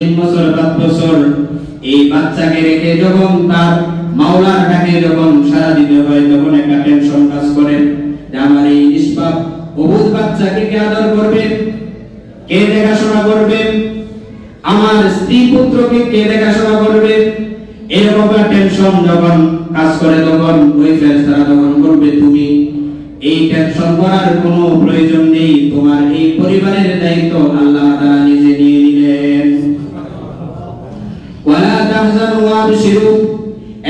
3 বছর 5 বছর এই বাচ্চাকে রেখে যখন তার মাওলার ডাকে যখন সাড়া দিতে হয় তখন একটা টেনশন কাজ করে যে আমার এই নিষ্পাপ অবুঝ বাচ্চাকে কে আদর করবে, কে দেখাশোনা করবে, আমার স্ত্রী পুত্রকে কে দেখাশোনা করবে, এরকম একটা টেনশন যখন কাজ করে তখন ওই ফেরেশতারা তখন বলবে তুমি এই টেনশন করার কোনো প্রয়োজন নেই, তোমার এই পরিবারের দায়িত্ব আল্লাহ তাআলা নিজে নিয়ে নিলেন। ওয়ালা তাহজানু ওয়াবশিরু,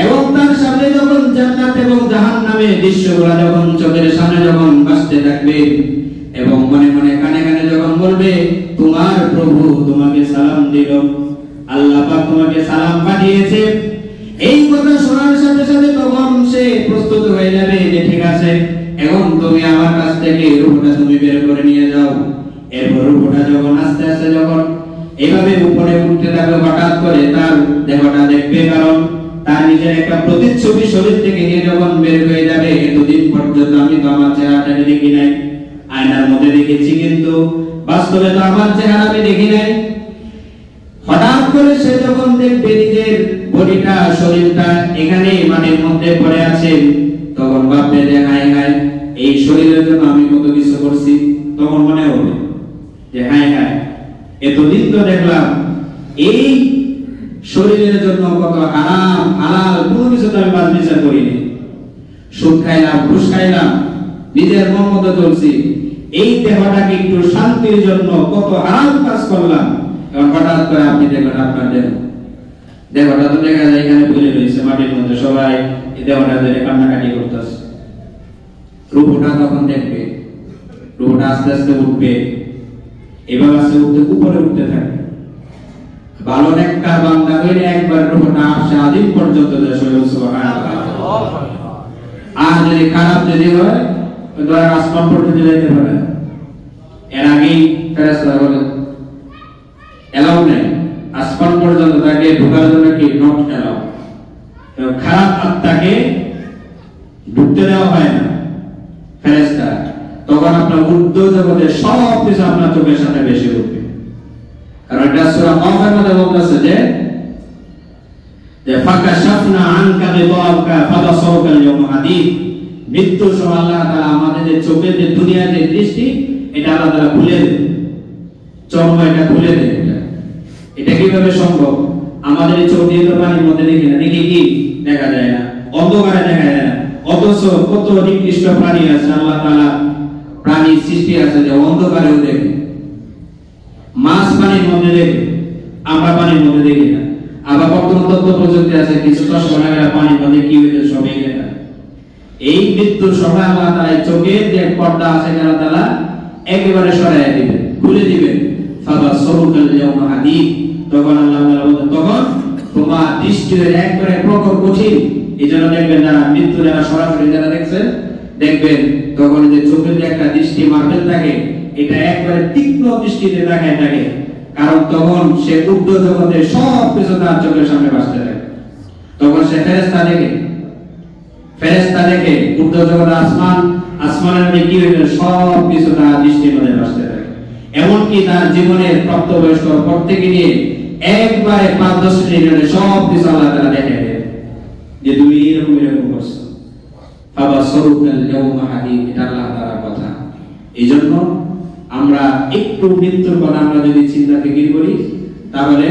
এবং তার সামনে যখন জান্নাত এবং জাহান্নামের দৃশ্যগুলো যখন চোখের সামনে যখন ভাসতে থাকবে এবং মনে মনে কানে কানে যখন বলবে তোমার প্রভু তোমাকে সালাম দিল, আল্লাহ পাক তোমাকে সালাম পাঠিয়েছে, এই কথা শোনার সাথে সাথে তখন সে প্রস্তুত হয়ে যাবে যে ঠিক আছে এখন তুমি আমার কাছ থেকে রূহটা তুমি বের করে নিয়ে যাও। এরপর রূহটা যখন আস্তে আস্তে যখন এইভাবে উপরে উঠতে থাকবে হঠাৎ করে তার দেহটা দেখবে, কারণ তার নিজের একটা প্রতিচ্ছবি শরীর থেকে নিয়ে যখন বের হয়ে যাবে। এতদিন পর্যন্ত আমি তো আমার চেহারাটা দেখি নাই, আয়নার মধ্যে দেখেছি কিন্তু বাস্তবে তো আমার চেহারা আমি দেখি নাই। হঠাৎ করে সে যখন দেখবে নিজের বডিটা শরীরটা এখানে মাটির মধ্যে পড়ে আছে তখন ভাববে যে হায় হায় এই শরীরের জন্য আমি কত কিছু করছি। তখন মনে হবে যে হায় হায় এতদিন তো দেখলাম এই শরীরের জন্য কত হারাম হালাল কোনো কিছু তো আমি বাদ বিচার করিনি, সুদ খাইলাম ঘুষ খাইলাম নিজের মন মতো চলছি, এই দেহটাকে একটু শান্তির জন্য কত হারাম কাজ করলাম। এখন হঠাৎ করে আপনি দেখবেন আপনার দেহটা তো দেখা যায় এখানে পড়ে রয়েছে মাটির মধ্যে, সবাই এই দেহটা ধরে কান্নাকাটি করতেছে। রূহটা তখন দেখবে, রূহটা আস্তে আস্তে উঠবে, এবার আস্তে উঠতে উপরে উঠতে থাকবে। ভালো একটা বান্দা হইলে একবার রূহটা আসে আদিম পর্যন্ত দেশ হয়ে সুবহানাল্লাহ। আর যদি খারাপ যদি হয় ধরে আসমান পর্যন্ত যেতে পারে, এর আগেই ফেরেশতারা বলে এলাও নেই, আসমান পর্যন্ত তাকে ঢোকার জন্য কি নট এলাও, খারাপ আত্মাকে ঢুকতে দেওয়া হয় না ফেরেশতা। তখন আপনার ঊর্ধ্ব জগতের সব কিছু আপনার চোখের সামনে বেশি উঠবে। কারণ এটা সূরা কাফের মধ্যে বলতেছে যে ফাকাশাফনা আনকা গিতাআকা ফাবাসারুকা আল-ইয়াওমা হাদীদ, মৃত্যুর সময় আল্লাহ তাআলা আমাদের যে চোখের যে দুনিয়ার যে দৃষ্টি এটা আল্লাহ তাআলা খুলে দেন, চর্ম এটা খুলে দেন। এটা কিভাবে সম্ভব? আমাদের এই চোখ দিয়ে তো পানির মধ্যে দেখি না, দেখি কি দেখা যায় না, অন্ধকারে দেখা যায় না, অথচ কত নিকৃষ্ট প্রাণী আছে আল্লাহ তাআলা প্রাণী সৃষ্টি আছে যে অন্ধকারেও দেখে। মাছ পানির মধ্যে দেখে, আমরা পানির মধ্যে দেখি না। আবার বর্তমান তথ্য প্রযুক্তি আছে কিছু চশমা লাগালে পানির মধ্যে কি হইতে সবই দেখা। এই মৃত্যুর সময় আল্লাহ তাআলা চোখের যে পর্দা আছে আল্লাহ তাআলা একেবারে সরাইয়া দিবেন, খুলে দিবেন। ফাবাসারুকাল ইয়াওমা হাদীদ, তখন আল্লাহ তাআলা বলেন তখন তোমার দৃষ্টি একবারে প্রখর কঠিন। এজন্য দেখবেন যারা মৃত্যু যারা সরাসরি যারা দেখছেন দেখবেন তখন যে চোখের যে একটা দৃষ্টি মারবেল থাকে এটা একবারে তীক্ষ্ণ দৃষ্টিতে তাকায় থাকে, কারণ তখন সে ঊর্ধ্ব জগতের সব কিছু তার চোখের সামনে ভাসতে থাকে। তখন সে ফেরেশতা দেখে ঊর্ধ্ব জগৎ আসমানের মধ্যে কি হয়েছে সব কিছু তার দৃষ্টির মধ্যে ভাসতে থাকে। এমনকি তার জীবনের প্রাপ্তবয়স্ক পর থেকে নিয়ে একবারে 5-10 মিনিটে সব কিছু আল্লাহ তাআলা দেখে দেন যে তুমি এরকম এরকম করছো। ফাবাসারুকাল ইয়াওমা হাদীদ, এটা আল্লাহ তাআলার কথা। এইজন্য আমরা একটু মৃত্যুর কথা আমরা যদি চিন্তা ফিকির করি তাহলে